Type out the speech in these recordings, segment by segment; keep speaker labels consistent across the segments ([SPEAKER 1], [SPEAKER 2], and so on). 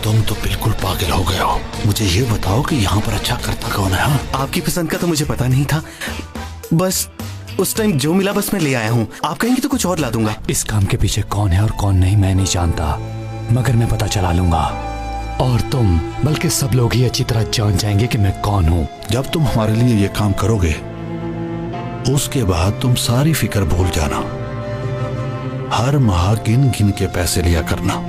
[SPEAKER 1] तुम तो बिल्कुल पागल हो गए हो। मुझे ये बताओ कि यहाँ पर अच्छा करता कौन है? हाँ?
[SPEAKER 2] आपकी पसंद का तो मुझे पता नहीं था, बस उस टाइम जो मिला बस मैं ले आया हूँ। आप कहेंगे तो कुछ और ला दूंगा।
[SPEAKER 3] इस काम के पीछे कौन है और कौन नहीं मैं नहीं जानता, मगर मैं पता चला लूंगा। और तुम बल्कि सब लोग ही अच्छी तरह जान जाएंगे कि मैं कौन हूँ।
[SPEAKER 1] जब तुम हमारे लिए ये काम करोगे उसके बाद तुम सारी फिक्र भूल जाना। हर माह गिन गिन के पैसे लिया करना।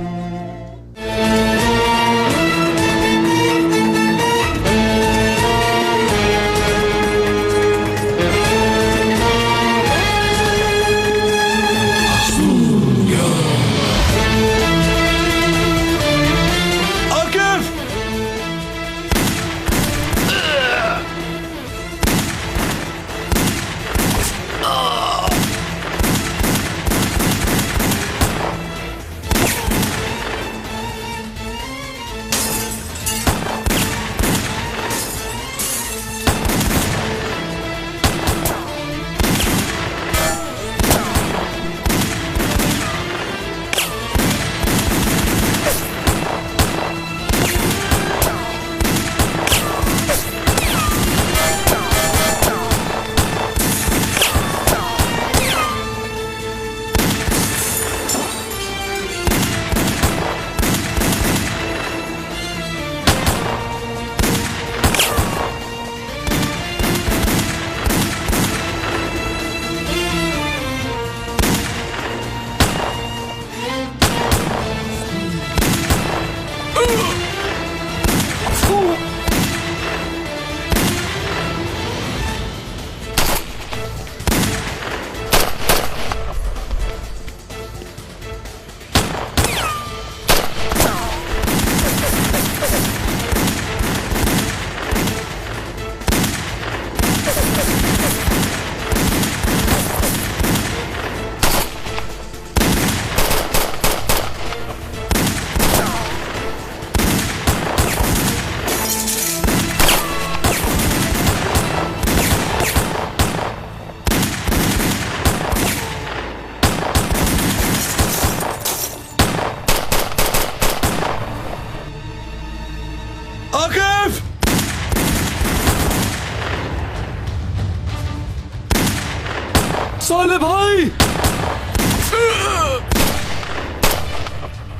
[SPEAKER 3] साले भाई,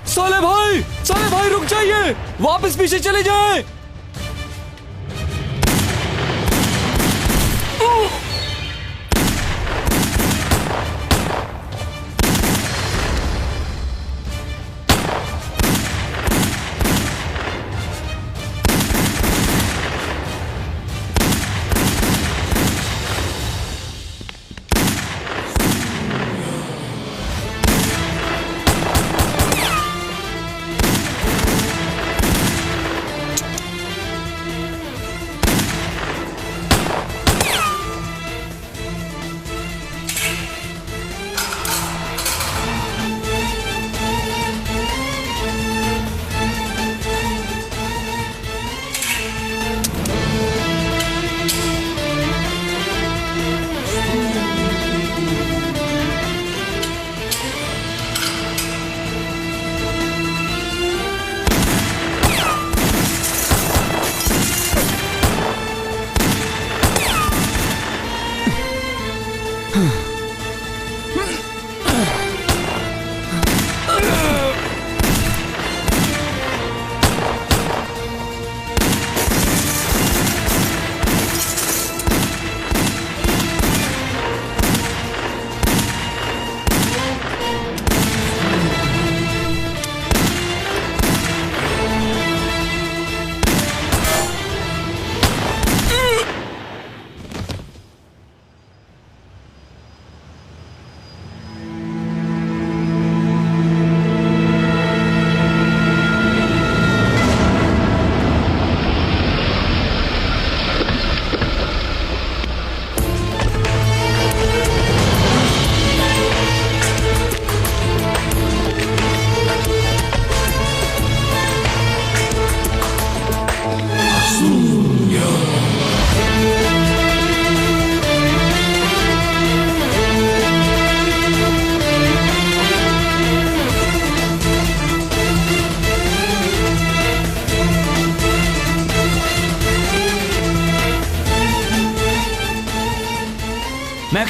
[SPEAKER 3] साले भाई, साले भाई रुक जाइए, वापस पीछे चले जाएं।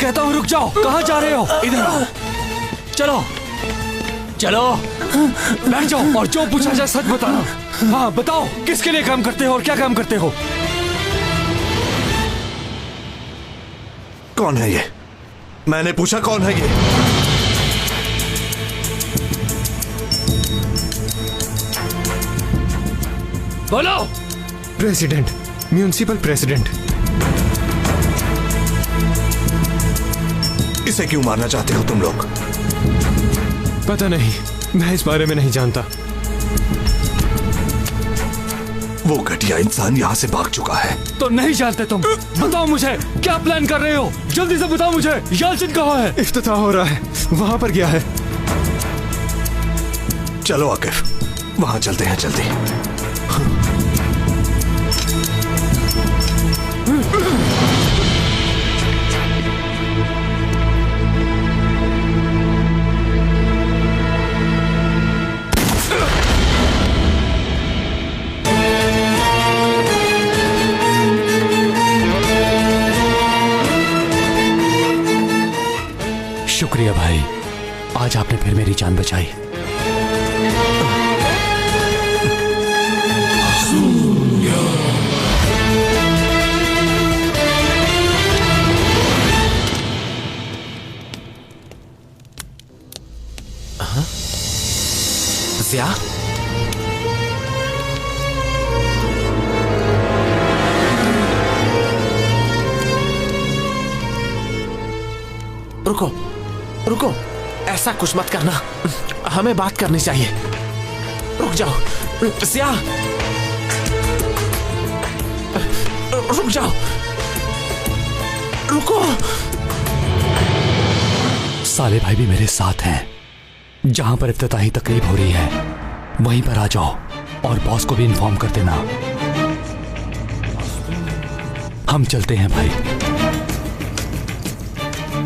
[SPEAKER 3] कहता हूँ रुक जाओ। कहाँ जा रहे हो? इधर आओ। चलो चलो बैठ जाओ और जो पूछा जाए सच बताना। हाँ बताओ, किसके लिए काम करते हो और क्या काम करते हो?
[SPEAKER 4] कौन है ये? मैंने पूछा कौन है ये?
[SPEAKER 3] बोलो।
[SPEAKER 5] President, municipal president.
[SPEAKER 4] इसे क्यों मारना चाहते हो तुम लोग?
[SPEAKER 5] पता नहीं, मैं इस बारे में नहीं जानता।
[SPEAKER 4] वो घटिया इंसान यहाँ से भाग चुका है।
[SPEAKER 3] तो नहीं जानते तुम? बताओ मुझे, क्या प्लान कर रहे हो? जल्दी से बताओ मुझे। यालचिन कहाँ है?
[SPEAKER 5] इफ्तिताह हो रहा है, वहां पर गया है।
[SPEAKER 4] चलो आकिफ, वहां चलते हैं जल्दी।
[SPEAKER 3] शुक्रिया भाई, आज आपने फिर मेरी जान बचाई।
[SPEAKER 2] ज़िया,
[SPEAKER 6] रुको रुको, ऐसा कुछ मत करना, हमें बात करनी चाहिए। रुक जाओ ज़िया, रुक जाओ, रुको।
[SPEAKER 3] साले भाई भी मेरे साथ हैं। जहां पर इफ्तिताही तकरीब हो रही है वहीं पर आ जाओ और बॉस को भी इन्फॉर्म कर देना। हम चलते हैं भाई।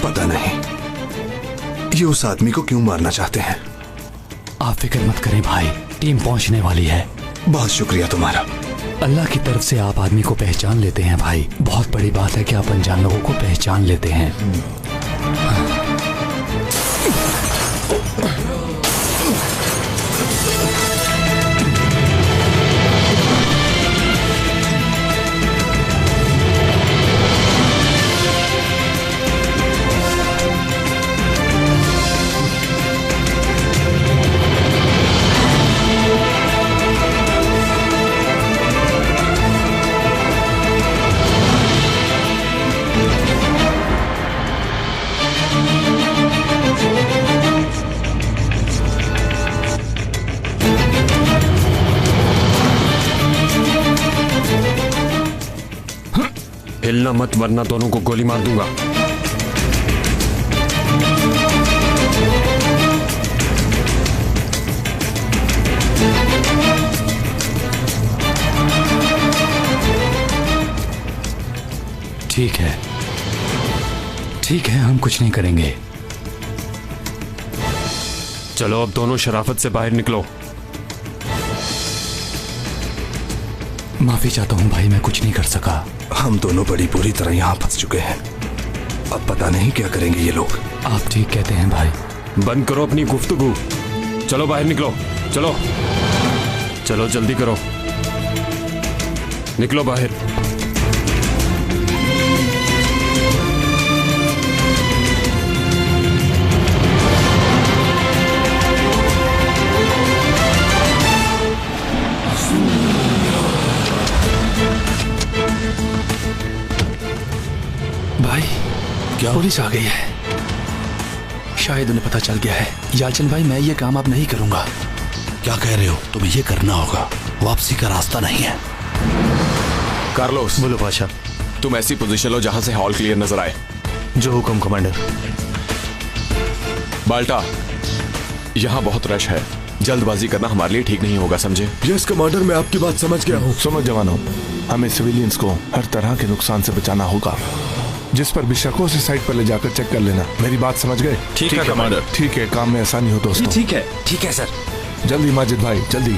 [SPEAKER 4] पता नहीं ये उस आदमी को क्यों मारना चाहते हैं।
[SPEAKER 3] आप फिक्र मत करें भाई, टीम पहुंचने वाली है।
[SPEAKER 4] बहुत शुक्रिया तुम्हारा।
[SPEAKER 3] अल्लाह की तरफ से आप आदमी को पहचान लेते हैं भाई। बहुत बड़ी बात है कि आप अनजान लोगों को पहचान लेते हैं।
[SPEAKER 7] हिलना मत वरना दोनों को गोली मार दूंगा।
[SPEAKER 3] ठीक है ठीक है, हम कुछ नहीं करेंगे।
[SPEAKER 7] चलो अब दोनों शराफत से बाहर निकलो।
[SPEAKER 3] माफी चाहता हूँ भाई, मैं कुछ नहीं कर सका।
[SPEAKER 4] हम दोनों बड़ी बुरी तरह यहाँ फंस चुके हैं। अब पता नहीं क्या करेंगे ये लोग।
[SPEAKER 3] आप ठीक कहते हैं भाई।
[SPEAKER 7] बंद करो अपनी गुफ्तगू, चलो बाहर निकलो। चलो चलो जल्दी करो, निकलो बाहर।
[SPEAKER 6] भाई क्या पुलिस आ गई है, शायद उन्हें पता चल गया है। यालचन भाई, मैं ये काम अब नहीं करूंगा।
[SPEAKER 1] क्या कह रहे हो? तुम्हें ये करना होगा, वापसी का रास्ता नहीं है।
[SPEAKER 8] कार्लोस,
[SPEAKER 2] बोलो पाशा।
[SPEAKER 8] तुम ऐसी पोजीशन लो जहां से हॉल क्लियर नजर आए।
[SPEAKER 2] जो हुक्म कमांडर।
[SPEAKER 8] बाल्टा, यहाँ बहुत रश है, जल्दबाजी करना हमारे लिए ठीक नहीं होगा, समझे?
[SPEAKER 4] यस कमांडर, मैं आपकी बात समझ गया हूँ।
[SPEAKER 5] सुनो जवानों, हमें सिविलियंस को हर तरह के नुकसान से बचाना होगा। जिस पर भी शक हो उसे साइट पर ले जाकर चेक कर लेना। मेरी बात समझ गए?
[SPEAKER 8] ठीक है कमांडर।
[SPEAKER 5] ठीक है, काम में आसानी हो दोस्तों।
[SPEAKER 6] ठीक है सर।
[SPEAKER 5] जल्दी माजिद भाई, जल्दी।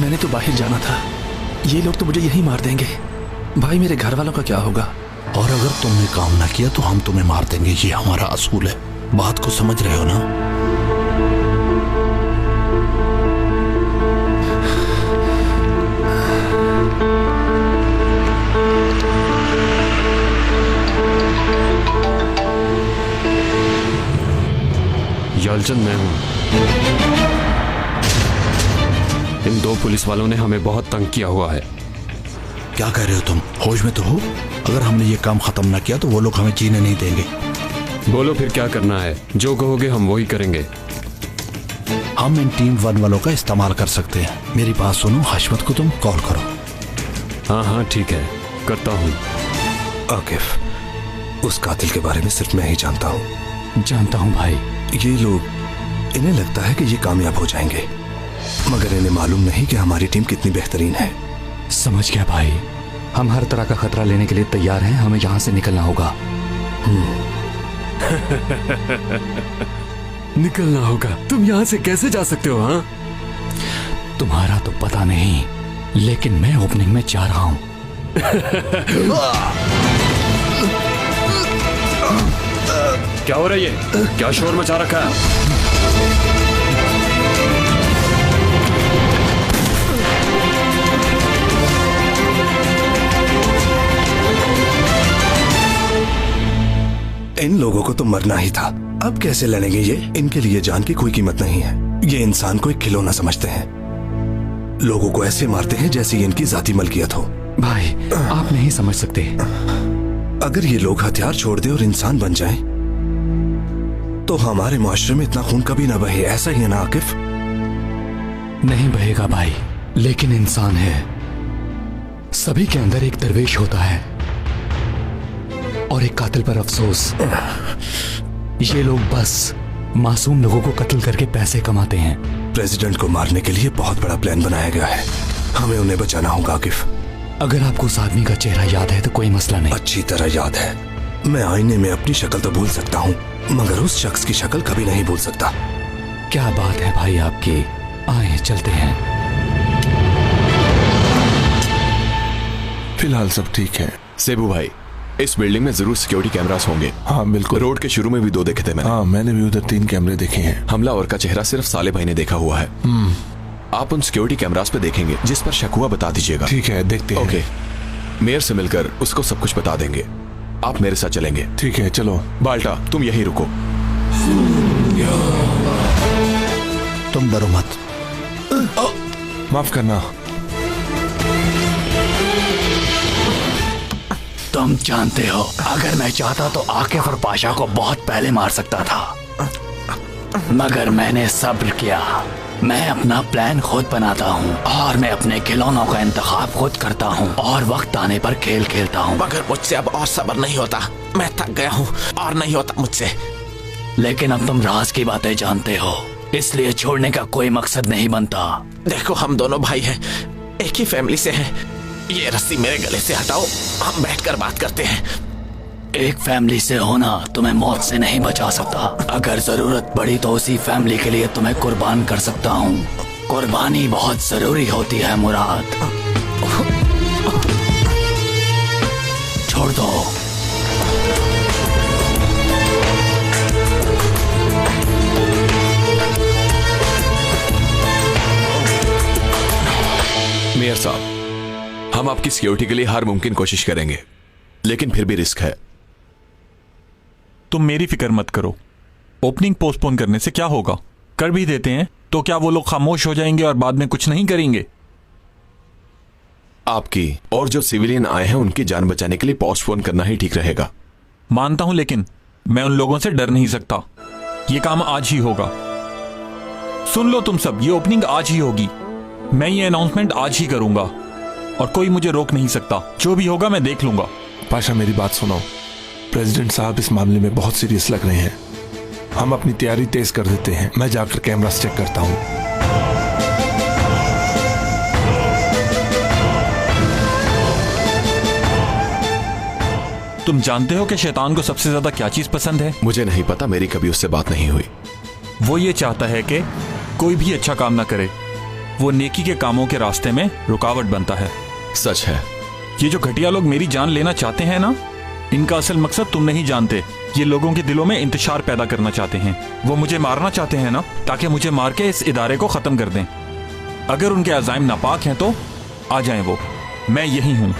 [SPEAKER 6] मैंने तो बाहर जाना था, ये लोग तो मुझे यहीं मार देंगे। भाई मेरे घर वालों का क्या होगा?
[SPEAKER 1] और अगर तुमने काम ना किया तो हम तुम्हें मार देंगे, ये हमारा असूल है। बात को समझ रहे हो ना?
[SPEAKER 7] यालचंद मैं हूं। इन 2 पुलिस वालों ने हमें बहुत तंग किया हुआ है।
[SPEAKER 1] क्या कह रहे हो तुम? होश में तो हो? अगर हमने ये काम खत्म ना किया तो वो लोग हमें जीने नहीं देंगे।
[SPEAKER 7] बोलो फिर क्या करना है? जो कहोगे हम वही करेंगे।
[SPEAKER 1] हम इन टीम 1 वालों का इस्तेमाल कर सकते हैं। मेरी बात सुनो, हशमत को तुम कॉल करो।
[SPEAKER 7] हाँ हाँ ठीक है, करता हूँ।
[SPEAKER 4] आकिफ, उस कातिल के बारे में सिर्फ मैं ही जानता हूँ।
[SPEAKER 2] जानता हूँ भाई।
[SPEAKER 4] ये लोग, इन्हें लगता है कि ये कामयाब हो जाएंगे, मगर इन्हें मालूम नहीं कि हमारी टीम कितनी बेहतरीन है।
[SPEAKER 2] समझ गया भाई, हम हर तरह का खतरा लेने के लिए तैयार हैं। हमें यहाँ से निकलना होगा।
[SPEAKER 7] निकलना होगा? तुम यहाँ से कैसे जा सकते हो? हाँ,
[SPEAKER 2] तुम्हारा तो पता नहीं, लेकिन मैं ओपनिंग में जा रहा हूँ।
[SPEAKER 7] क्या हो रहा है ये? क्या शोर मचा रखा है?
[SPEAKER 4] इन लोगों को तो मरना ही था, अब कैसे लड़ेंगे ये? इनके लिए जान की कोई कीमत नहीं है। ये इंसान को एक खिलौना समझते हैं, लोगों को ऐसे मारते हैं जैसे ये इनकी जाती मलकियत हो।
[SPEAKER 2] भाई आप नहीं समझ सकते।
[SPEAKER 4] अगर ये लोग हथियार छोड़ दे और इंसान बन जाएं, तो हमारे मुआशरे में इतना खून कभी ना बहे। ऐसा ही है ना आकिफ?
[SPEAKER 2] नहीं बहेगा भाई, लेकिन इंसान है। सभी के अंदर एक दरवेश होता है और एक कातिल पर अफसोस। ये लोग बस मासूम लोगों को कत्ल करके पैसे कमाते हैं।
[SPEAKER 4] प्रेसिडेंट को मारने के लिए बहुत बड़ा प्लान बनाया गया है, हमें उन्हें बचाना होगा आकिफ।
[SPEAKER 2] अगर आपको उस आदमी का चेहरा याद है तो कोई मसला नहीं।
[SPEAKER 4] अच्छी तरह याद है। मैं आईने में अपनी शक्ल तो भूल सकता हूँ, मगर उस शख्स की शक्ल कभी नहीं भूल सकता।
[SPEAKER 2] क्या बात है भाई आपकी। आए चलते हैं।
[SPEAKER 5] फिलहाल सब ठीक है।
[SPEAKER 8] सेबू भाई, इस बिल्डिंग में जरूर सिक्योरिटी कैमरास होंगे।
[SPEAKER 5] हाँ बिल्कुल।
[SPEAKER 8] रोड के शुरू में भी 2 देखे थे मैंने।
[SPEAKER 5] हाँ मैंने भी उधर 3 कैमरे देखे हैं।
[SPEAKER 8] हमलावर का चेहरा सिर्फ साले भाई ने देखा हुआ है। आप उन सिक्योरिटी कैमरास पे देखेंगे, जिस पर शक हुआ बता दीजिएगा।
[SPEAKER 5] ठीक है, देखते हैं।
[SPEAKER 8] ओके, मेयर से मिलकर उसको सब कुछ बता देंगे। आप मेरे साथ चलेंगे।
[SPEAKER 5] ठीक है चलो।
[SPEAKER 8] बाल्टा तुम यहीं रुको।
[SPEAKER 1] तुम डरो मत।
[SPEAKER 5] माफ करना।
[SPEAKER 2] तुम जानते हो, अगर मैं चाहता तो आकिफ और पाशा को बहुत पहले मार सकता था, मगर मैंने सब्र किया। मैं अपना प्लान खुद बनाता हूँ और मैं अपने खिलौनों का इंतखाब खुद करता हूँ और वक्त आने पर खेल खेलता हूँ।
[SPEAKER 6] मगर मुझसे अब और सब्र नहीं होता, मैं थक गया हूँ और नहीं होता मुझसे।
[SPEAKER 2] लेकिन अब तुम राज की बातें जानते हो, इसलिए छोड़ने का कोई मकसद नहीं बनता।
[SPEAKER 6] देखो हम दोनों भाई हैं, एक ही फैमिली से हैं। ये रस्सी मेरे गले से हटाओ, हम बैठकर बात करते हैं।
[SPEAKER 2] एक फैमिली से होना तुम्हें मौत से नहीं बचा सकता। अगर जरूरत पड़ी तो उसी फैमिली के लिए तुम्हें कुर्बान कर सकता हूँ। कुर्बानी बहुत जरूरी होती है मुराद। छोड़ दो।
[SPEAKER 8] मेयर साहब, हम आपकी सिक्योरिटी के लिए हर मुमकिन कोशिश करेंगे, लेकिन फिर भी रिस्क है।
[SPEAKER 9] तुम मेरी फिक्र मत करो। ओपनिंग पोस्टपोन करने से क्या होगा? कर भी देते हैं तो क्या वो लोग खामोश हो जाएंगे और बाद में कुछ नहीं करेंगे?
[SPEAKER 8] आपकी और जो सिविलियन आए हैं उनकी जान बचाने के लिए पोस्टपोन करना ही ठीक रहेगा।
[SPEAKER 9] मानता हूं, लेकिन मैं उन लोगों से डर नहीं सकता। ये काम आज ही होगा। सुन लो तुम सब, ये ओपनिंग आज ही होगी। मैं ये अनाउंसमेंट आज ही करूंगा और कोई मुझे रोक नहीं सकता। जो भी होगा मैं देख लूंगा।
[SPEAKER 5] पाशा मेरी बात सुनो। प्रेसिडेंट साहब इस मामले में बहुत सीरियस लग रहे हैं। हम अपनी तैयारी तेज कर देते हैं। मैं जाकर कैमरा चेक करता हूं।
[SPEAKER 9] तुम जानते हो कि शैतान को सबसे ज्यादा क्या चीज पसंद है?
[SPEAKER 8] मुझे नहीं पता, मेरी कभी उससे बात नहीं हुई।
[SPEAKER 9] वो ये चाहता है कि कोई भी अच्छा काम ना करे। वो नेकी के कामों के रास्ते में रुकावट बनता है।
[SPEAKER 8] सच है।
[SPEAKER 9] ये जो घटिया लोग मेरी जान लेना चाहते हैं ना, इनका असल मकसद तुम नहीं जानते। ये लोगों के दिलों में इंतशार पैदा करना चाहते हैं। वो मुझे मारना चाहते हैं ना, ताकि मुझे मार के इस इदारे को खत्म कर दें। अगर उनके अज़ाइम नापाक हैं तो आ जाएं वो, मैं यही हूँ।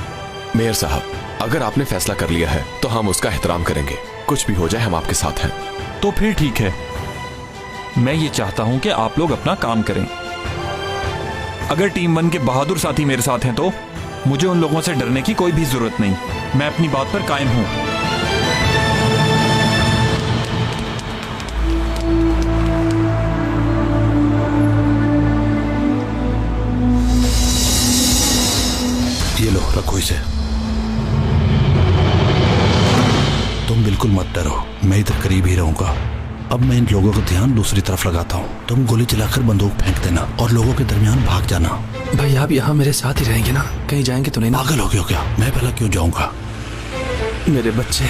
[SPEAKER 8] मेयर साहब, अगर आपने फैसला कर लिया है तो हम उसका एहतराम करेंगे। कुछ भी हो जाए हम आपके साथ हैं।
[SPEAKER 9] तो फिर ठीक है, मैं ये चाहता हूं कि आप लोग अपना काम करें। अगर टीम 1 के बहादुर साथी मेरे साथ हैं तो मुझे उन लोगों से डरने की कोई भी जरूरत नहीं। मैं अपनी बात पर कायम हूं।
[SPEAKER 1] ये लो, रखो इसे। तुम बिल्कुल मत डरो, मैं इधर करीब ही रहूंगा। अब मैं इन लोगों का ध्यान दूसरी तरफ लगाता हूँ। तुम गोली चलाकर बंदूक फेंक देना और लोगों के दरमियान भाग जाना।
[SPEAKER 6] भाई आप यहाँ मेरे साथ ही रहेंगे ना? कहीं जाएंगे तो नहीं ना?
[SPEAKER 1] पागल हो गए हो क्या? मैं भला क्यों जाऊंगा?
[SPEAKER 6] मेरे बच्चे,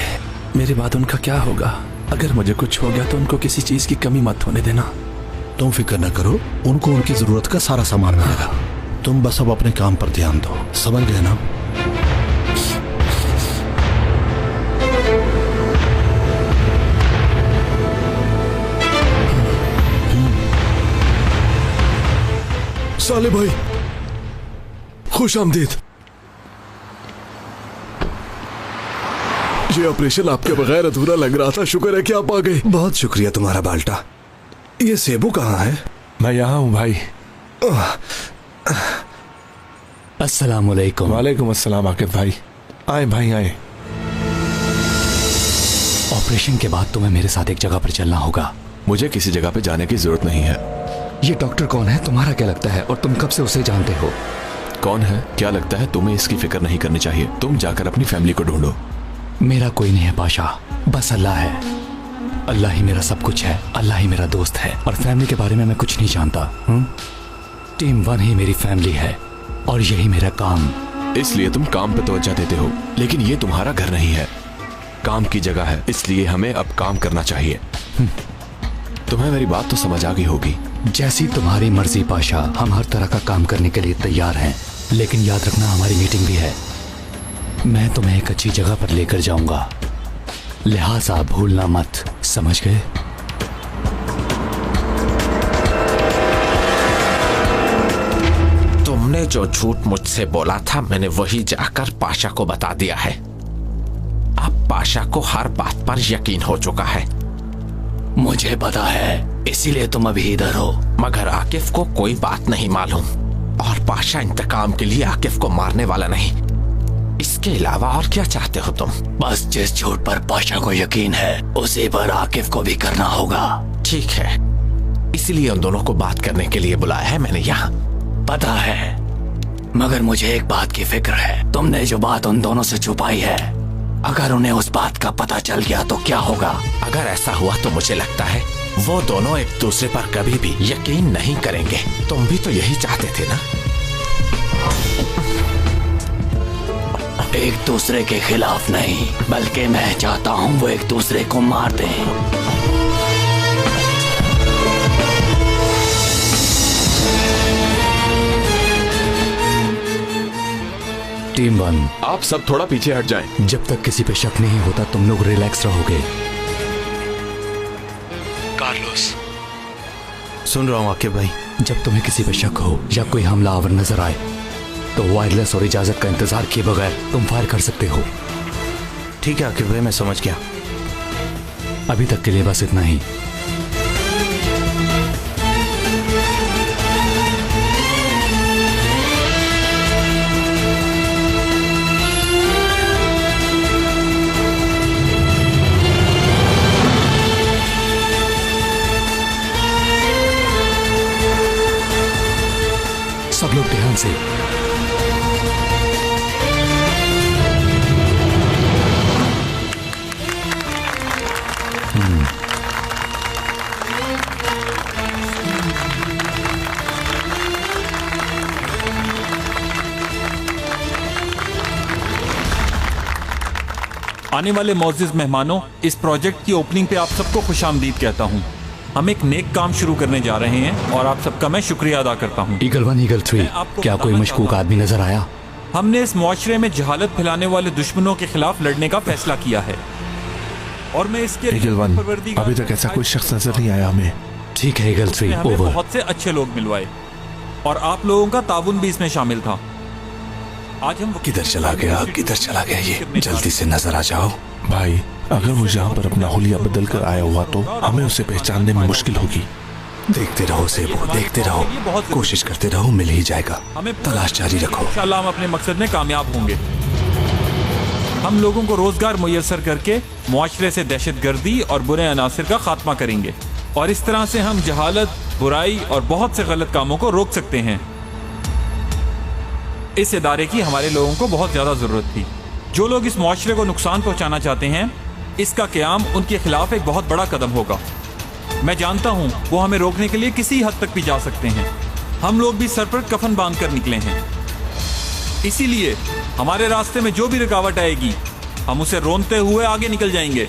[SPEAKER 6] मेरे बाद उनका क्या होगा? अगर मुझे कुछ हो गया तो उनको किसी चीज की कमी मत होने देना।
[SPEAKER 1] तुम फिक्र न करो, उनको उनकी जरूरत का सारा सामान मिलेगा। तुम बस अब अपने काम पर ध्यान दो, समझ गए ना?
[SPEAKER 4] साले भाई, खुश आमदीद। ये ऑपरेशन आपके बगैर अधूरा लग रहा था। शुक्र है कि आप आ गए। बहुत शुक्रिया तुम्हारा बाल्टा। ये सेबू कहाँ है?
[SPEAKER 5] मैं यहाँ हूँ भाई।
[SPEAKER 2] अस्सलाम वालेकुम।
[SPEAKER 5] वालेकुम अस्सलाम आकिब भाई। आए भाई आए।
[SPEAKER 2] ऑपरेशन के बाद तुम्हें मेरे साथ एक जगह पर चलना होगा।
[SPEAKER 8] मुझे किसी जगह पे जाने की जरूरत नहीं है।
[SPEAKER 2] ये डॉक्टर कौन है? तुम्हारा क्या लगता है? और तुम कब से उसे जानते हो?
[SPEAKER 8] कौन है, क्या लगता है? तुम्हें इसकी फिक्र नहीं करनी चाहिए। तुम जाकर अपनी फैमिली को ढूंढो।
[SPEAKER 2] मेरा कोई नहीं है पाशा, बस अल्लाह है। अल्लाह ही मेरा सब कुछ है, अल्लाह ही मेरा दोस्त है। और फैमिली के बारे में मैं कुछ नहीं जानता। टीम 1 ही मेरी फैमिली है और यही मेरा काम।
[SPEAKER 8] इसलिए तुम काम पे तवज्जो देते हो, लेकिन ये तुम्हारा घर नहीं है, काम की जगह है। इसलिए हमें अब काम करना चाहिए। तुम्हें मेरी बात तो समझ आ गई होगी।
[SPEAKER 2] जैसी तुम्हारी मर्जी पाशा, हम हर तरह का काम करने के लिए तैयार हैं। लेकिन याद रखना हमारी मीटिंग भी है। मैं तुम्हें एक अच्छी जगह पर लेकर जाऊंगा, लिहाजा भूलना मत, समझ गए?
[SPEAKER 6] तुमने जो झूठ मुझसे बोला था मैंने वही जाकर पाशा को बता दिया है। अब पाशा को हर बात पर यकीन हो चुका है।
[SPEAKER 2] मुझे पता है, इसीलिए तुम अभी इधर हो।
[SPEAKER 6] मगर आकिफ को कोई बात नहीं मालूम और पाशा इंतकाम के लिए आकिफ को मारने वाला नहीं। इसके अलावा और क्या चाहते हो तुम?
[SPEAKER 2] बस जिस झूठ पर पाशा को यकीन है उसी पर आकिफ को भी करना होगा।
[SPEAKER 6] ठीक है, इसलिए उन दोनों को बात करने के लिए बुलाया है मैंने यहाँ।
[SPEAKER 2] पता है, मगर मुझे एक बात की फिक्र है। तुमने जो बात उन दोनों से छुपाई है, अगर उन्हें उस बात का पता चल गया तो क्या होगा?
[SPEAKER 6] अगर ऐसा हुआ तो मुझे लगता है वो दोनों एक दूसरे पर कभी भी यकीन नहीं करेंगे। तुम भी तो यही चाहते थे ना?
[SPEAKER 2] एक दूसरे के खिलाफ नहीं, बल्कि मैं चाहता हूं वो एक दूसरे को मार दें। टीम 1,
[SPEAKER 8] आप सब थोड़ा पीछे हट जाएं।
[SPEAKER 2] जब तक किसी पे शक नहीं होता तुम लोग रिलैक्स रहोगे। कार्लोस,
[SPEAKER 4] सुन रहा हूँ आकिब भाई।
[SPEAKER 2] जब तुम्हें किसी पे शक हो या कोई हमलावर नजर आए तो वायरलेस और इजाजत का इंतजार किए बगैर तुम फायर कर सकते हो।
[SPEAKER 4] ठीक है आकिब भाई, मैं समझ गया।
[SPEAKER 2] अभी तक के लिए बस इतना ही। सब लोग ध्यान से।
[SPEAKER 9] आने वाले मौजूद मेहमानों, इस प्रोजेक्ट की ओपनिंग पे आप सबको खुशामदीद कहता हूँ। हम एक नेक काम शुरू करने जा रहे हैं और आप सबका मैं शुक्रिया अदा करता हूँ।
[SPEAKER 2] ईगल 1, ईगल 3, क्या कोई मशकूक आदमी नजर आया?
[SPEAKER 9] हमने इस मुआशरे में जहालत फैलाने वाले दुश्मनों के खिलाफ लड़ने का फैसला किया है और मैं इसके
[SPEAKER 5] ईगल वन, अभी तक ऐसा कोई शख्स नजर नहीं आया हमें।
[SPEAKER 3] ठीक है ईगल 3,
[SPEAKER 9] हमें
[SPEAKER 3] ओवर।
[SPEAKER 9] बहुत से अच्छे लोग मिलवाए और आप लोगों का ताउन भी इसमें शामिल था। आज हम
[SPEAKER 4] किधर चला गया, किधर चला गया ये? जल्दी से नजर आ जाओ।
[SPEAKER 5] भाई, अगर वो यहाँ पर अपना हुलिया बदल कर आया हुआ तो हमें उसे पहचानने में मुश्किल होगी।
[SPEAKER 4] देखते रहो सेबू, देखते रहो, कोशिश करते रहो, मिल ही जाएगा। तलाश जारी रखो।
[SPEAKER 9] इंशाल्लाह हम अपने मकसद में कामयाब होंगे। हम लोगों को रोजगार मुयस्सर करके मुआशरे से दहशतगर्दी और बुरे अनासिर का खात्मा करेंगे और इस तरह से हम जहालत, बुराई और बहुत से गलत कामों को रोक सकते हैं। इस इदारे की हमारे लोगों को बहुत ज्यादा जरूरत थी। जो लोग इस मुआशरे को नुकसान पहुंचाना चाहते हैं, इसका क़याम उनके खिलाफ एक बहुत बड़ा कदम होगा। मैं जानता हूं वो हमें रोकने के लिए किसी हद तक भी जा सकते हैं। हम लोग भी सर पर कफन बांध कर निकले हैं, इसीलिए हमारे रास्ते में जो भी रुकावट आएगी हम उसे रोनते हुए आगे निकल जाएंगे।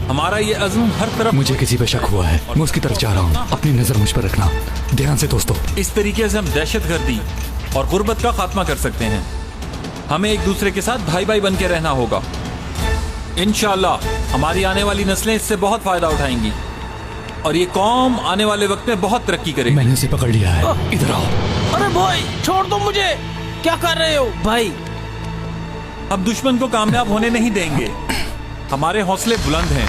[SPEAKER 9] हमारा ये अज़्म हर तरफ।
[SPEAKER 3] मुझे किसी पे शक हुआ है, मैं उसकी तरफ जा रहा हूँ। अपनी नजर मुझ पर रखना, ध्यान से दोस्तों।
[SPEAKER 9] इस तरीके से हम दहशतगर्दी और गुर्बत का खात्मा कर सकते हैं। हमें एक दूसरे के साथ भाई भाई बन के रहना होगा। इंशाअल्लाह हमारी आने वाली नस्लें इससे बहुत फायदा उठाएंगी और ये कौम आने वाले वक्त में बहुत तरक्की करेगी।
[SPEAKER 3] मैंने उसे पकड़ लिया है, इधर आओ।
[SPEAKER 10] अरे भाई छोड़ दो मुझे, क्या कर रहे हो भाई?
[SPEAKER 9] हम दुश्मन को कामयाब होने नहीं देंगे। हमारे हौसले बुलंद हैं।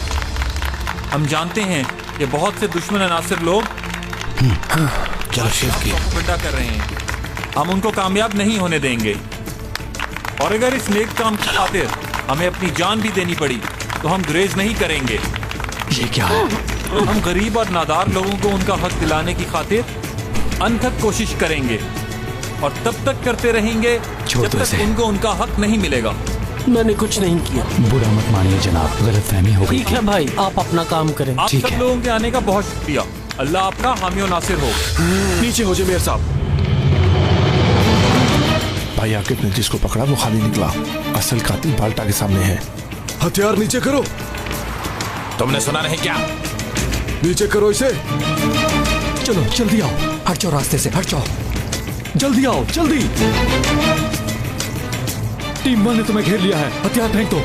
[SPEAKER 9] हम जानते हैं कि बहुत से दुश्मन अनासिर लोग
[SPEAKER 1] चलो शेफ की
[SPEAKER 9] प्रोपेगेंडा कर रहे हैं। हम उनको कामयाब नहीं होने देंगे और अगर इस नेक काम की खातिर हमें अपनी जान भी देनी पड़ी तो हम गुरेज नहीं करेंगे।
[SPEAKER 3] ये क्या है?
[SPEAKER 9] हम गरीब और नादार लोगों को उनका हक दिलाने की खातिर अनथक कोशिश करेंगे और तब तक करते रहेंगे जब तक उनको उनका हक नहीं मिलेगा।
[SPEAKER 10] मैंने कुछ नहीं किया।
[SPEAKER 3] बुरा मत मानिए जनाब, गलतफहमी हो गई।
[SPEAKER 10] ठीक है भाई, आप अपना काम करें।
[SPEAKER 9] आप सब लोगों के आने का बहुत शुक्रिया। अल्लाह आपका हामी और नासिर हो।
[SPEAKER 7] नीचे हो जाए मेयर साहब।
[SPEAKER 5] भाई आकिब ने जिसको पकड़ा वो खाली निकला। असल कातिल बाल्टा के सामने है।
[SPEAKER 4] हथियार नीचे करो।
[SPEAKER 6] तुमने सुना नहीं क्या?
[SPEAKER 4] नीचे करो इसे।
[SPEAKER 3] चलो जल्दी आओ, हट जाओ रास्ते से, हट जाओ। जल्दी आओ, जल्दी। टीम 1 ने तुम्हें घेर लिया है, हथियार फेंक दो।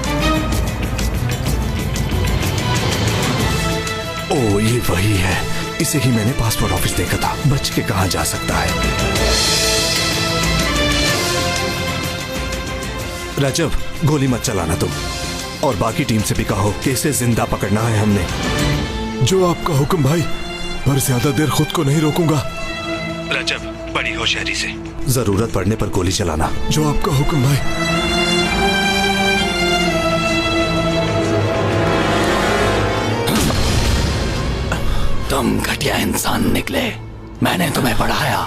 [SPEAKER 4] ओ ये वही है, इसे ही मैंने पासपोर्ट ऑफिस देखा था। बच के कहां जा सकता है? रजब, गोली मत चलाना तुम, और बाकी टीम से भी कहो कि इसे जिंदा पकड़ना है हमने।
[SPEAKER 11] जो आपका हुक्म भाई, पर ज्यादा देर खुद को नहीं रोकूंगा।
[SPEAKER 4] रजब, बड़ी होशियारी से, जरूरत पड़ने पर गोली चलाना।
[SPEAKER 11] जो आपका हुक्म भाई।
[SPEAKER 2] तुम घटिया इंसान निकले। मैंने तुम्हें पढ़ाया,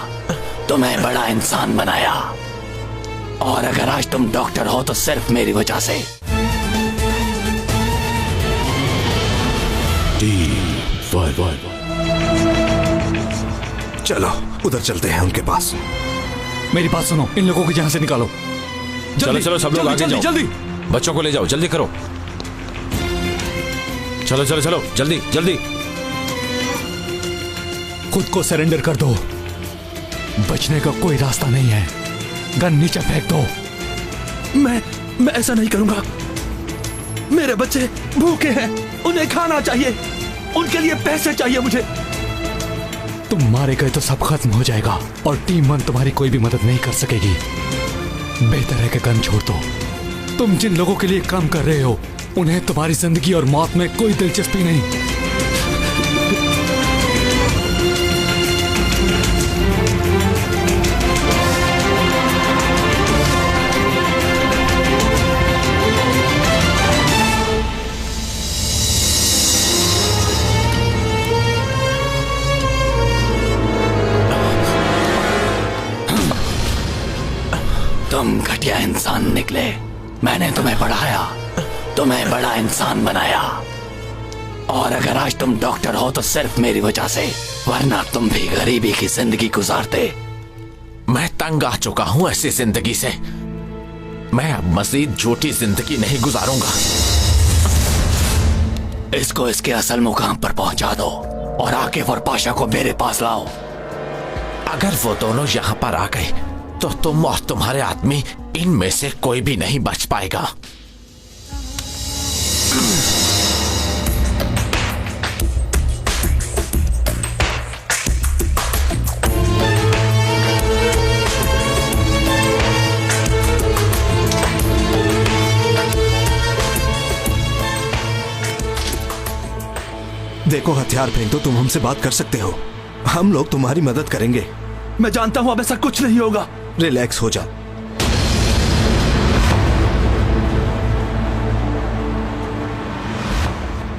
[SPEAKER 2] तुम्हें बड़ा इंसान बनाया, और अगर आज तुम डॉक्टर हो तो सिर्फ मेरी वजह से।
[SPEAKER 4] चलो उधर चलते हैं उनके पास।
[SPEAKER 3] मेरी बात सुनो, इन लोगों को यहाँ से निकालो।
[SPEAKER 7] चलो चलो सब लोग आगे जाओ।
[SPEAKER 3] जल्दी
[SPEAKER 7] बच्चों को ले जाओ, जल्दी करो। चलो चलो चलो, जल्दी जल्दी।
[SPEAKER 3] खुद को सरेंडर कर दो, बचने का कोई रास्ता नहीं है। गन नीचे फेंक दो।
[SPEAKER 4] मैं ऐसा नहीं करूंगा। मेरे बच्चे भूखे हैं, उन्हें खाना चाहिए, उनके लिए पैसे चाहिए मुझे।
[SPEAKER 3] तुम मारे गए तो सब खत्म हो जाएगा और टीम 1 तुम्हारी कोई भी मदद नहीं कर सकेगी। बेहतर है कि गन छोड़ दो। तुम जिन लोगों के लिए काम कर रहे हो उन्हें तुम्हारी जिंदगी और मौत में कोई दिलचस्पी नहीं।
[SPEAKER 2] तुम घटिया इंसान निकले। मैंने तुम्हें पढ़ाया, तुम्हें बड़ा इंसान बनाया, और अगर आज तुम डॉक्टर हो तो सिर्फ मेरी वजह से, वरना तुम भी गरीबी की जिंदगी गुजारते।
[SPEAKER 6] मैं तंग आ चुका हूं ऐसी जिंदगी से। मैं अब मजीद झूठी जिंदगी नहीं गुजारूंगा।
[SPEAKER 2] इसको इसके असल मुकाम पर पहुंचा दो और आकिब और पाशा को मेरे पास लाओ।
[SPEAKER 6] अगर वो दोनों यहाँ पर आ गए तो तुम और तुम्हारे आदमी इनमें से कोई भी नहीं बच पाएगा।
[SPEAKER 4] देखो, हथियार फेंक दो, तुम हमसे बात कर सकते हो, हम लोग तुम्हारी मदद करेंगे।
[SPEAKER 5] मैं जानता हूं अब ऐसा कुछ नहीं होगा।
[SPEAKER 4] रिलैक्स हो जा।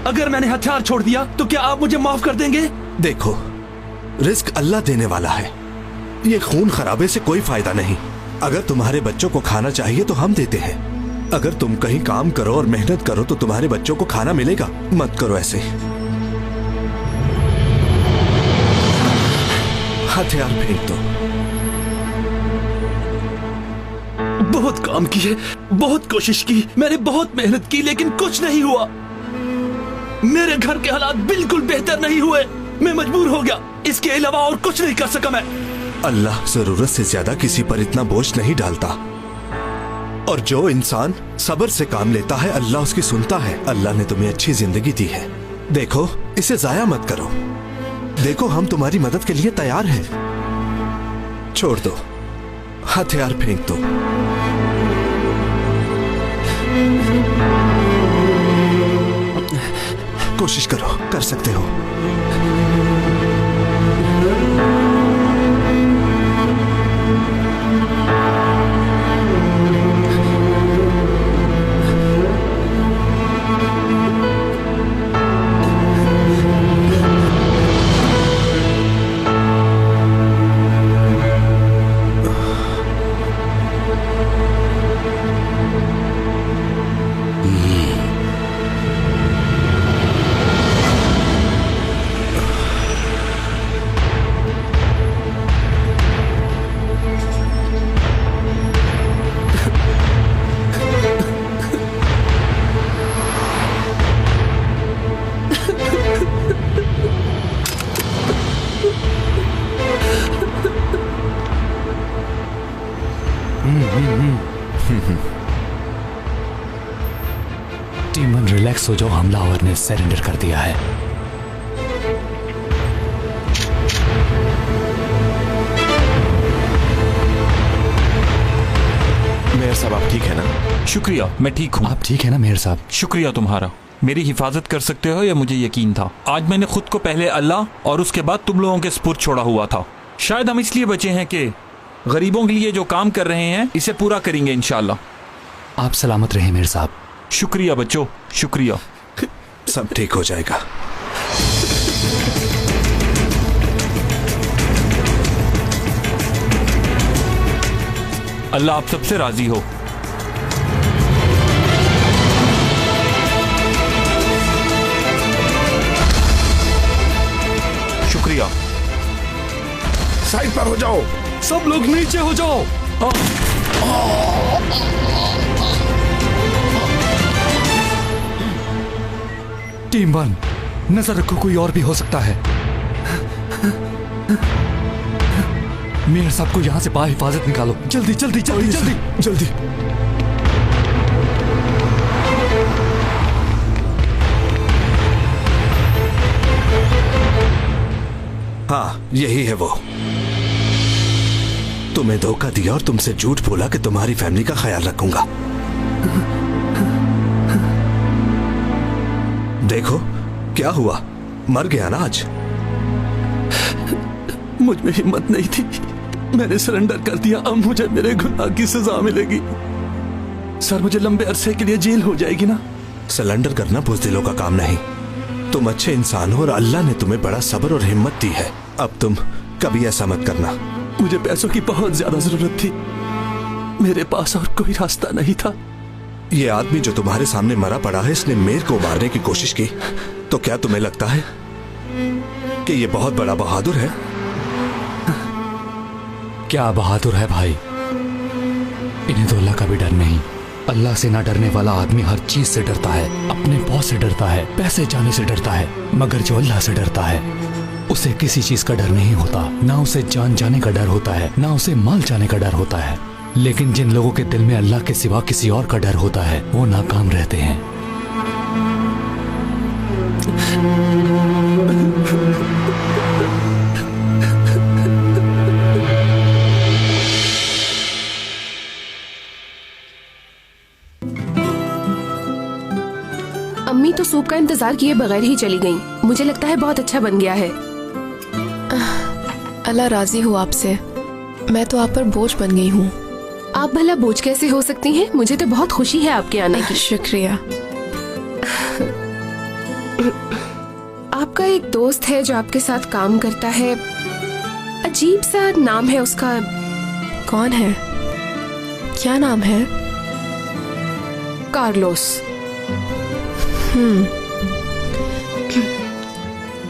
[SPEAKER 5] अगर मैंने हथियार छोड़ दिया तो क्या आप मुझे माफ कर देंगे?
[SPEAKER 4] देखो, रिस्क अल्लाह देने वाला है, ये खून खराबे से कोई फायदा नहीं। अगर तुम्हारे बच्चों को खाना चाहिए तो हम देते हैं। अगर तुम कहीं काम करो और मेहनत करो तो तुम्हारे बच्चों को खाना मिलेगा। मत करो ऐसे। हथियार फेंक दो।
[SPEAKER 5] बहुत काम किए, बहुत कोशिश की, मैंने बहुत मेहनत की, लेकिन कुछ नहीं हुआ। मेरे घर के हालात बिल्कुल बेहतर नहीं हुए। मैं मजबूर हो गया, इसके अलावा और कुछ नहीं कर सका मैं।
[SPEAKER 4] अल्लाह जरूरत से ज्यादा किसी पर इतना बोझ नहीं डालता, और जो इंसान सब्र से काम लेता है अल्लाह उसकी सुनता है। अल्लाह ने तुम्हें अच्छी जिंदगी दी है, देखो इसे जाया मत करो। देखो, हम तुम्हारी मदद के लिए तैयार हैं। छोड़ दो, हथियार फेंक दो। कोशिश करो, कर सकते हो।
[SPEAKER 3] टीमन रिलैक्स हो जाओ, हमलावर ने सरेंडर कर दिया है।
[SPEAKER 8] मेयर साहब, आप ठीक है ना?
[SPEAKER 9] शुक्रिया, मैं ठीक हूँ।
[SPEAKER 3] आप ठीक है ना मेयर साहब?
[SPEAKER 9] शुक्रिया तुम्हारा, मेरी हिफाजत कर सकते हो यह मुझे यकीन था। आज मैंने खुद को पहले अल्लाह और उसके बाद तुम लोगों के स्पुर्द छोड़ा हुआ था। शायद हम इसलिए बचे हैं कि गरीबों के लिए जो काम कर रहे हैं इसे पूरा करेंगे इंशाल्लाह।
[SPEAKER 3] आप सलामत रहे मेयर साहब।
[SPEAKER 9] शुक्रिया बच्चों, शुक्रिया।
[SPEAKER 4] सब ठीक हो जाएगा।
[SPEAKER 9] अल्लाह आप सबसे राजी हो। शुक्रिया।
[SPEAKER 5] साइड पर हो जाओ,
[SPEAKER 3] सब लोग नीचे हो जाओ। टीम 1, नजर रखो, कोई और भी हो सकता है। मेयर साहब को यहां से बाहिफाजत निकालो, जल्दी जल्दी जल्दी जल्दी जल्दी।
[SPEAKER 4] हाँ, यही है वो। तुम्हें धोखा दिया और तुमसे झूठ बोला कि तुम्हारी फैमिली का ख्याल रखूंगा। देखो क्या हुआ, मर गया ना आज।
[SPEAKER 5] मुझ में हिम्मत नहीं थी, मैंने सरेंडर कर दिया। अब मुझे मेरे गुनाह की सजा मिलेगी। सर, मुझे लंबे अरसे के लिए जेल हो जाएगी ना?
[SPEAKER 4] सरेंडर करना बुज़दिलों का काम नहीं। तुम अच्छे इंसान हो और अल्लाह ने तुम्हें बड़ा सब्र और हिम्मत दी है। अब तुम कभी ऐसा मत करना।
[SPEAKER 5] मुझे पैसों की बहुत ज्यादा जरूरत थी, मेरे पास और कोई रास्ता नहीं था।
[SPEAKER 4] ये आदमी जो तुम्हारे सामने मरा पड़ा है, इसने मेयर को मारने की कोशिश की, तो क्या तुम्हें लगता है कि ये बहुत बड़ा बहादुर है?
[SPEAKER 3] क्या बहादुर है भाई, इन्हें तो अल्लाह का भी डर नहीं। अल्लाह से ना डरने वाला आदमी हर चीज से डरता है, अपने बॉस से डरता है, पैसे जाने से डरता है, मगर जो अल्लाह से डरता है उसे किसी चीज का डर नहीं होता, ना उसे जान जाने का डर होता है, ना उसे माल जाने का डर होता है। लेकिन जिन लोगों के दिल में अल्लाह के सिवा किसी और का डर होता है, वो नाकाम रहते हैं।
[SPEAKER 12] अम्मी तो सूप का इंतजार किए बगैर ही चली गईं। मुझे लगता है बहुत अच्छा बन गया है।
[SPEAKER 13] अल्लाह राजी हो आपसे। मैं तो आप पर बोझ बन गई हूँ।
[SPEAKER 12] आप भला बोझ कैसे हो सकती हैं? मुझे तो बहुत खुशी है आपके आने की।
[SPEAKER 13] शुक्रिया।
[SPEAKER 12] आपका एक दोस्त है जो आपके साथ काम करता है, अजीब सा नाम है उसका।
[SPEAKER 13] कौन है? क्या नाम है?
[SPEAKER 12] कार्लोस।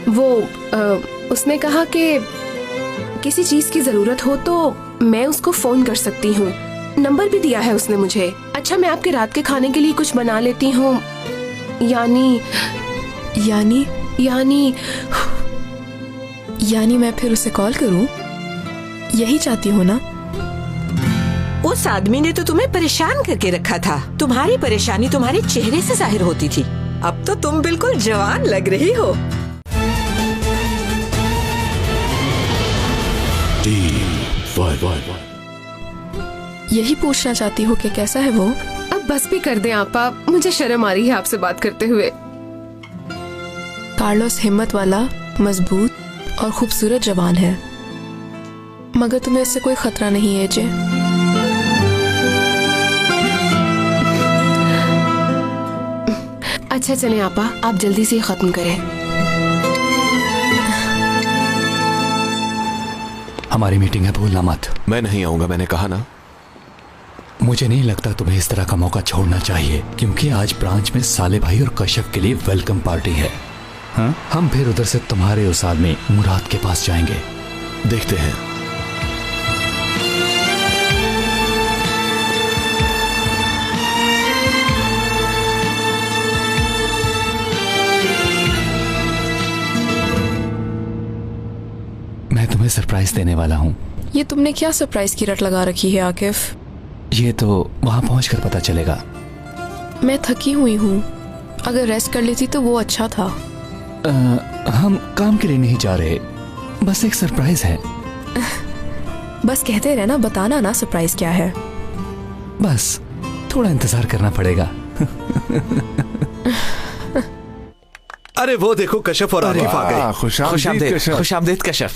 [SPEAKER 12] वो उसने कहा कि किसी चीज की जरूरत हो तो मैं उसको फोन कर सकती हूँ। नंबर भी दिया है उसने मुझे। अच्छा, मैं आपके रात के खाने के लिए कुछ बना लेती हूँ।
[SPEAKER 13] यानी मैं फिर उसे कॉल करूँ? यही चाहती हूँ ना?
[SPEAKER 14] उस आदमी ने तो तुम्हें परेशान करके रखा था। तुम्हारी परेशानी तुम्हारे चेहरे से जाहिर होती थी। अब तो तुम बिल्कुल जवान लग रही हो।
[SPEAKER 13] यही पूछना चाहती हूँ कि कैसा है वो?
[SPEAKER 12] अब बस भी कर दें आपा, मुझे शर्म आ रही है आपसे बात करते हुए।
[SPEAKER 13] कार्लोस हिम्मत वाला, मजबूत और खूबसूरत जवान है, मगर तुम्हें इससे कोई खतरा नहीं है जे।
[SPEAKER 12] अच्छा चलें आपा, आप जल्दी से खत्म करें।
[SPEAKER 3] हमारी मीटिंग है, भूलना मत।
[SPEAKER 8] मैं नहीं आऊंगा, मैंने कहा ना।
[SPEAKER 3] मुझे नहीं लगता तुम्हें इस तरह का मौका छोड़ना चाहिए, क्योंकि आज ब्रांच में साले भाई और कश्यप के लिए वेलकम पार्टी है। हाँ? हम फिर उधर से तुम्हारे उस आदमी मुराद के पास जाएंगे।
[SPEAKER 8] देखते हैं।
[SPEAKER 3] मैं तुम्हें सरप्राइज देने वाला हूँ।
[SPEAKER 13] ये तुमने क्या सरप्राइज की रट लगा रखी है आकिफ?
[SPEAKER 3] ये तो वहाँ पहुँचकर पता चलेगा।
[SPEAKER 13] मैं थकी हुई हूँ, अगर रेस्ट कर लेती तो वो अच्छा था।
[SPEAKER 3] हम काम के लिए नहीं जा रहे, बस एक सरप्राइज है।
[SPEAKER 13] बस कहते रहना, बताना ना सरप्राइज क्या है।
[SPEAKER 3] बस थोड़ा इंतजार करना पड़ेगा।
[SPEAKER 4] अरे वो देखो, कश्यप और आरिफ आ गए।
[SPEAKER 6] खुशामदीद कश्यप।
[SPEAKER 4] खुशामदीद कश्यप।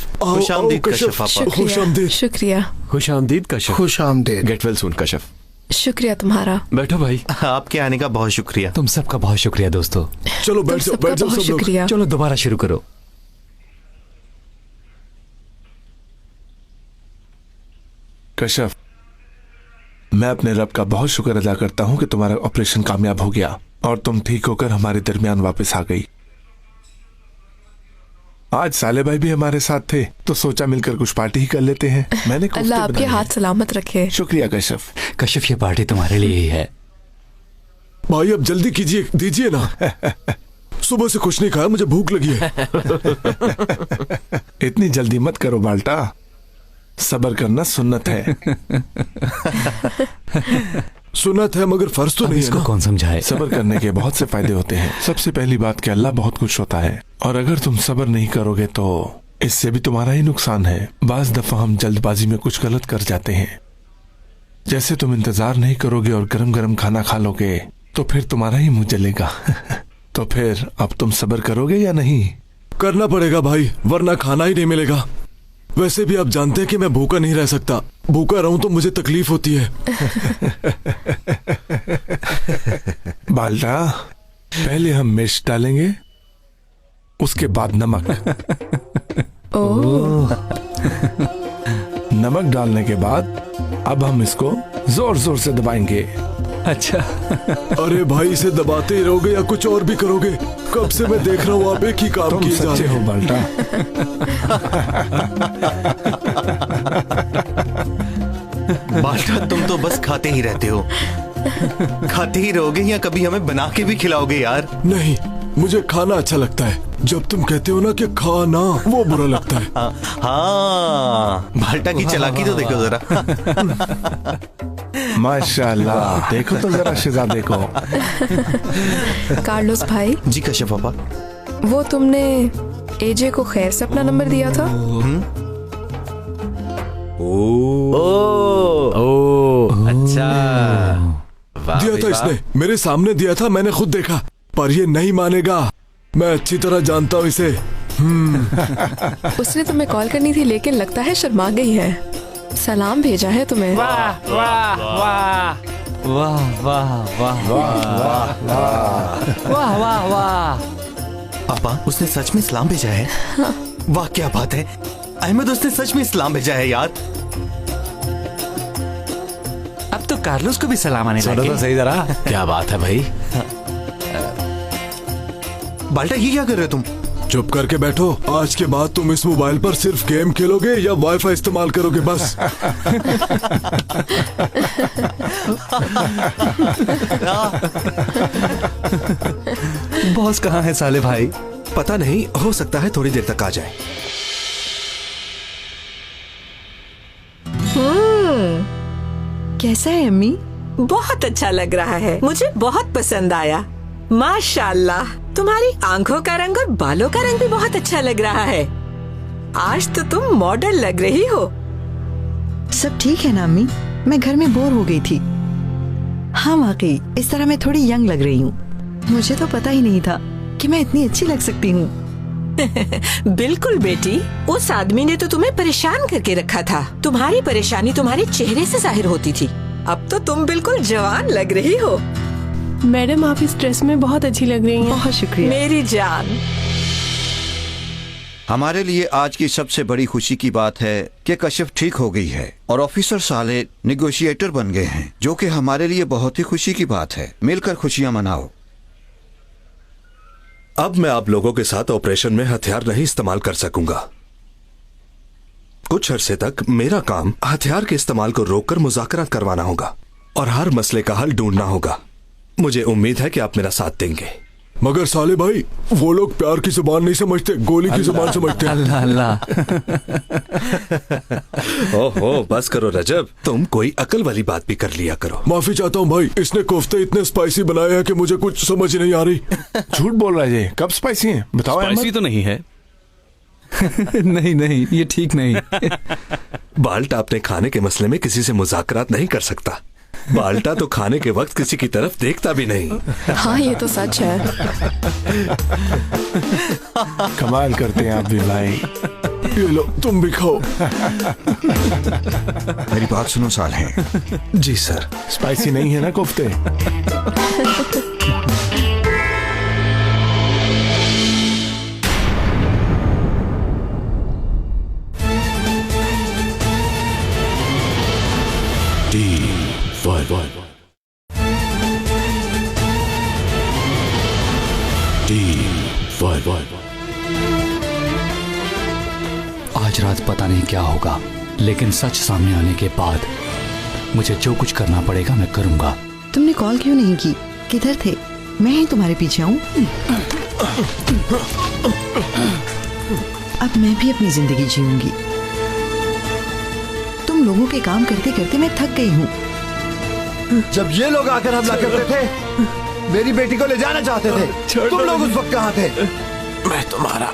[SPEAKER 4] खुशामदीद।
[SPEAKER 13] शुक्रिया।
[SPEAKER 7] खुशामदीद कश्यप।
[SPEAKER 11] खुशामदीद।
[SPEAKER 8] Get well soon Kashyap.
[SPEAKER 13] शुक्रिया तुम्हारा।
[SPEAKER 7] बैठो भाई।
[SPEAKER 15] आपके आने का बहुत शुक्रिया।
[SPEAKER 3] तुम सबका बहुत शुक्रिया दोस्तों।
[SPEAKER 11] चलो बैठ जाओ, बैठ जाओ सब लोग।
[SPEAKER 3] चलो दोबारा शुरू करो।
[SPEAKER 11] कश्यप, मैं अपने रब का बहुत शुक्र अदा करता हूँ कि तुम्हारा ऑपरेशन कामयाब हो गया और तुम ठीक होकर हमारे दरमियान वापस आ गई। आज साले भाई भी हमारे साथ थे तो सोचा मिलकर कुछ पार्टी ही कर लेते हैं। मैंने
[SPEAKER 13] अल्लाह आपके हाथ सलामत रखे।
[SPEAKER 11] शुक्रिया कश्यप।
[SPEAKER 3] कश्यप, ये पार्टी तुम्हारे लिए ही है।
[SPEAKER 11] भाई अब जल्दी कीजिए, दीजिए ना। सुबह से कुछ नहीं खाया, मुझे भूख लगी है। इतनी जल्दी मत करो बाल्टा, सब्र करना सुन्नत है। सुन्नत है मगर फर्ज तो नहीं है ना।
[SPEAKER 3] कौन समझाए?
[SPEAKER 11] सब्र करने के बहुत से फायदे होते हैं। सबसे पहली बात कि अल्लाह बहुत खुश होता है, और अगर तुम सब्र नहीं करोगे तो इससे भी तुम्हारा ही नुकसान है। बाज दफा हम जल्दबाजी में कुछ गलत कर जाते हैं। जैसे तुम इंतजार नहीं करोगे और गरम गरम खाना खा लोगे तो फिर तुम्हारा ही मुंह जलेगा। तो फिर अब तुम सब्र करोगे या नहीं?
[SPEAKER 16] करना पड़ेगा भाई, वरना खाना ही नहीं मिलेगा। वैसे भी आप जानते हैं कि मैं भूखा नहीं रह सकता। भूखा रहूं तो मुझे तकलीफ होती है।
[SPEAKER 11] बाल्टा, पहले हम मिर्च डालेंगे, उसके बाद नमक। नमक डालने के बाद अब हम इसको जोर जोर से दबाएंगे।
[SPEAKER 3] अच्छा।
[SPEAKER 16] अरे भाई, इसे दबाते ही रहोगे या कुछ और भी करोगे? कब से मैं देख रहा हूँ आप एक ही काम किए जा रहे
[SPEAKER 11] हो बाल्टा।
[SPEAKER 15] बाल्टा, तुम तो बस खाते ही रहते हो। खाते ही रहोगे या कभी हमें बना के भी खिलाओगे यार?
[SPEAKER 16] नहीं, मुझे खाना अच्छा लगता है। जब तुम कहते हो ना कि खाना, वो बुरा लगता है।
[SPEAKER 15] हाँ, बाल्टा की चालाकी तो देखो जरा।
[SPEAKER 11] माशाल्लाह, देखो तो जरा शहजादे को।
[SPEAKER 13] कार्लोस भाई।
[SPEAKER 15] जी कश्यप पापा।
[SPEAKER 13] वो तुमने एजे को खैर से अपना नंबर दिया था?
[SPEAKER 15] अच्छा।
[SPEAKER 16] दिया था इसने, मेरे सामने दिया था, मैंने खुद देखा। पर ये नहीं मानेगा, मैं अच्छी तरह जानता हूँ इसे।
[SPEAKER 13] उसने तुम्हें कॉल करनी थी लेकिन लगता है शर्मा गई है। सलाम भेजा है तुम्हें।
[SPEAKER 2] वाह वाह वाह वाह वाह वाह वाह वाह वाह वाह।
[SPEAKER 15] पापा, उसने सच में इस्लाम भेजा है? वाह क्या बात है, अहमद उसने सच में इस्लाम भेजा है यार।
[SPEAKER 2] अब तो कार्लोस को भी सलाम आने लगे।
[SPEAKER 3] तो सही जरा।
[SPEAKER 2] क्या बात है भाई।
[SPEAKER 15] बाल्टा ये क्या कर रहे हो तुम?
[SPEAKER 16] चुप करके बैठो। आज के बाद तुम इस मोबाइल पर सिर्फ गेम खेलोगे या वाईफाई इस्तेमाल करोगे बस।
[SPEAKER 4] बॉस कहाँ है साले भाई? पता नहीं, हो सकता है थोड़ी देर तक आ जाए।
[SPEAKER 14] कैसा है अम्मी? बहुत अच्छा लग रहा है, मुझे बहुत पसंद आया। माशाल्लाह, तुम्हारी आंखों का रंग और बालों का रंग भी बहुत अच्छा लग रहा है। आज तो तुम मॉडल लग रही हो।
[SPEAKER 17] सब ठीक है ना अम्मी? मैं घर में बोर हो गई थी। हाँ वाकई, इस तरह मैं थोड़ी यंग लग रही हूँ। मुझे तो पता ही नहीं था कि मैं इतनी अच्छी लग सकती हूँ।
[SPEAKER 14] बिल्कुल बेटी, उस आदमी ने तो तुम्हें परेशान करके रखा था। तुम्हारी परेशानी तुम्हारे चेहरे से जाहिर होती थी। अब तो तुम बिल्कुल जवान लग रही हो।
[SPEAKER 12] मैडम, आप इस ड्रेस में बहुत अच्छी लग रही हैं।
[SPEAKER 17] बहुत शुक्रिया
[SPEAKER 14] मेरी जान।
[SPEAKER 1] हमारे लिए आज की सबसे बड़ी खुशी की बात है कि कशिफ ठीक हो गई है और ऑफिसर साले नेगोशिएटर बन गए हैं, जो कि हमारे लिए बहुत ही खुशी की बात है। मिलकर खुशियां मनाओ।
[SPEAKER 4] अब मैं आप लोगों के साथ ऑपरेशन में हथियार नहीं इस्तेमाल कर सकूंगा। कुछ अरसे तक मेरा काम हथियार के इस्तेमाल को रोककर मुज़ाकरात करवाना होगा और हर मसले का हल ढूंढना होगा। मुझे उम्मीद है कि आप मेरा साथ देंगे।
[SPEAKER 16] मगर साले भाई, वो लोग प्यार की जुबान नहीं समझते, गोली की जुबान समझते।
[SPEAKER 2] अल्लाह अल्लाह।
[SPEAKER 4] ओहो, बस करो रजब, तुम कोई अकल वाली बात भी कर लिया करो।
[SPEAKER 16] माफी चाहता हूँ भाई, इसने कोफ्ते इतने स्पाइसी बनाए हैं कि मुझे कुछ समझ नहीं आ रही।
[SPEAKER 11] झूठ बोल रहा है, कब स्पाइसी है बताओ।
[SPEAKER 5] स्पाइसी तो नहीं है।
[SPEAKER 3] नहीं नहीं, ये ठीक नहीं।
[SPEAKER 4] बाल्टा अपने खाने के मसले में किसी से मुज़ाकरात नहीं कर सकता। बाल्टा तो खाने के वक्त किसी की तरफ देखता भी नहीं।
[SPEAKER 13] हाँ, ये तो सच है।
[SPEAKER 11] कमाल करते हैं आप भी भाई।
[SPEAKER 16] ये लो, तुम भी खाओ।
[SPEAKER 1] मेरी बात सुनो साले।
[SPEAKER 4] जी सर।
[SPEAKER 11] स्पाइसी नहीं है ना कोफ्ते?
[SPEAKER 2] आज रात पता नहीं क्या होगा, लेकिन सच सामने आने के बाद मुझे जो कुछ करना पड़ेगा मैं करूंगा।
[SPEAKER 17] तुमने कॉल क्यों नहीं की? किधर थे? मैं ही तुम्हारे पीछे हूँ। अब मैं भी अपनी जिंदगी जीऊंगी। तुम लोगों के काम करते करते मैं थक गई हूँ।
[SPEAKER 18] जब ये लोग आकर हमला करते थे, मेरी बेटी को ले जाना चाहते थे, तुम लोग उस वक्त कहाँ थे?
[SPEAKER 6] मैं तुम्हारा